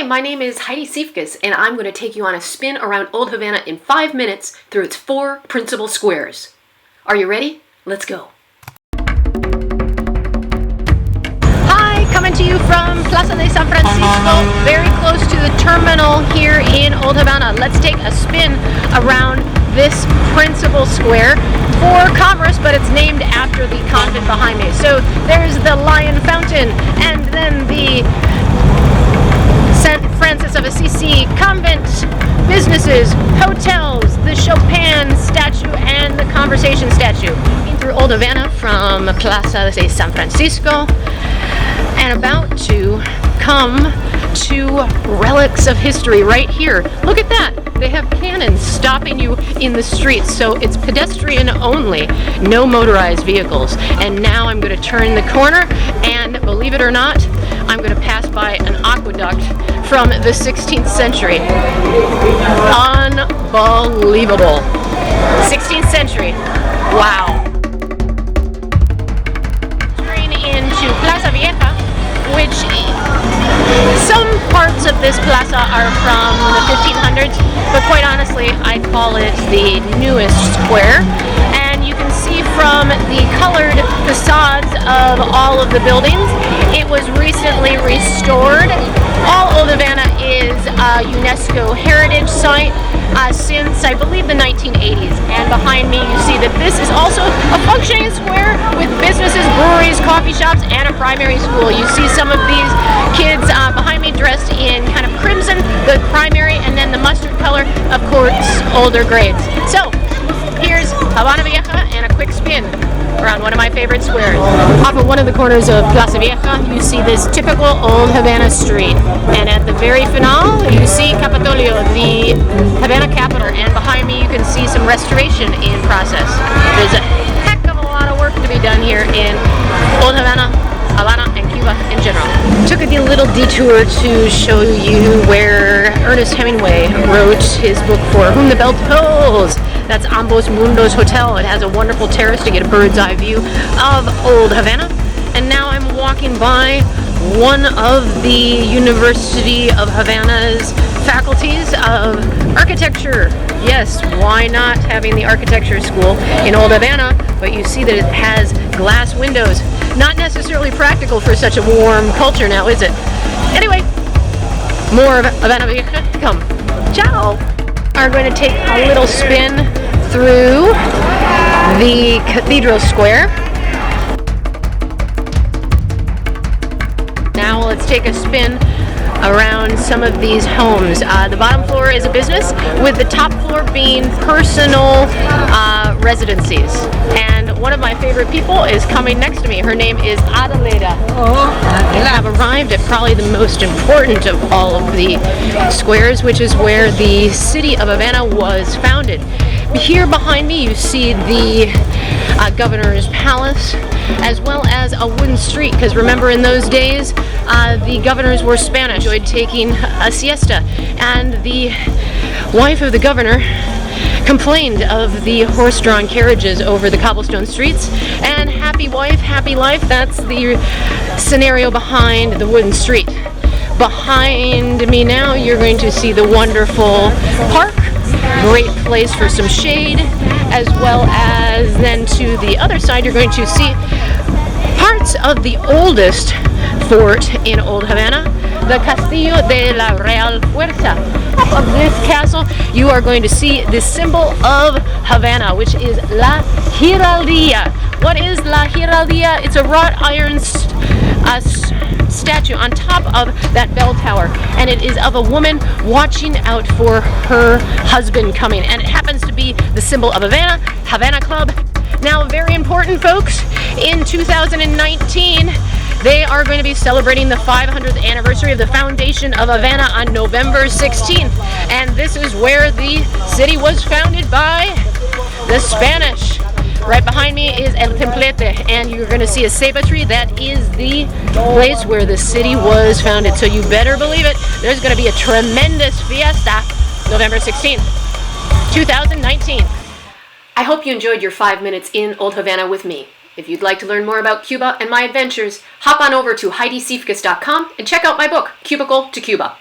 Hi, my name is Heidi Siefkas, and I'm going to take you on a spin around Old Havana in 5 minutes through its 4 principal squares. Are you ready? Let's go. Hi, coming to you from Plaza de San Francisco, very close to the terminal here in Old Havana. Let's take a spin around this principal square for commerce, but it's named after the convent behind me. So there's the Lion Fountain, and then the St. Francis of Assisi convent, businesses, hotels, the Chopin statue, and the Conversation statue. Through Old Havana from Plaza de San Francisco, and about to come to relics of history right here. Look at that! They have cannons stopping you in the streets, so it's pedestrian only, no motorized vehicles. And now I'm going to turn the corner, and believe it or not, I'm going to pass by an aqueduct from the 16th century. Unbelievable. 16th century. Wow. Entering into Plaza Vieja, which some parts of this plaza are from the 1500s, but quite honestly, I call it the newest square. And you can see from the colored facades of all of the buildings, it was recently restored. All Old Havana is a UNESCO heritage site since, I believe, the 1980s. And behind me, you see that this is also a functioning square with businesses, breweries, coffee shops, and a primary school. You see some of these kids behind me dressed in kind of crimson, the primary, and then the mustard color, of course, older grades. So here's Havana Vieja and a quick spin around one of my favorite squares. Off of one of the corners of Plaza Vieja, you see this typical Old Havana street. And at the very finale, you see Capitolio, the Havana capital. And behind me, you can see some restoration in process. There's a heck of a lot of work to be done here in Old Havana, and Cuba in general. Took a little detour to show you where Ernest Hemingway wrote his book For Whom the Bell Tolls. That's Ambos Mundos Hotel. It has a wonderful terrace to get a bird's eye view of Old Havana. And now I'm walking by one of the University of Havana's faculties of architecture. Yes, why not having the architecture school in Old Havana? But you see that it has glass windows. Not necessarily practical for such a warm culture now, is it? Anyway, more of Havana Vieja to come. Ciao! Are going to take a little spin through the Cathedral Square. Now let's take a spin around some of these homes. The bottom floor is a business, with the top floor being personal residencies. And one of my favorite people is coming next to me. Her name is Adelaida. And I've arrived at probably the most important of all of the squares, which is where the city of Havana was founded. Here behind me you see the governor's palace, as well as a wooden street, because remember, in those days the governors were Spanish, enjoyed taking a siesta, and the wife of the governor complained of the horse-drawn carriages over the cobblestone streets, and happy wife, happy life. That's the scenario behind the wooden street. Behind me now, you're going to see the wonderful park. Great place for some shade, as well as then to the other side, you're going to see parts of the oldest fort in Old Havana, the Castillo de la Real Fuerza. Of this castle, you are going to see the symbol of Havana, which is La Giraldia. What is La Giraldia? It's a wrought iron statue on top of that bell tower, and it is of a woman watching out for her husband coming, and it happens to be the symbol of Havana Club. Now, very important, folks, in 2019 they are going to be celebrating the 500th anniversary of the foundation of Havana on November 16th, and this is where the city was founded by the Spanish. Right behind me is El Templete, and you're going to see a ceiba tree. That is the place where the city was founded. So you better believe it, there's going to be a tremendous fiesta November 16th, 2019. I hope you enjoyed your 5 minutes in Old Havana with me. If you'd like to learn more about Cuba and my adventures, hop on over to HeidiSiefkas.com and check out my book, Cubicle to Cuba.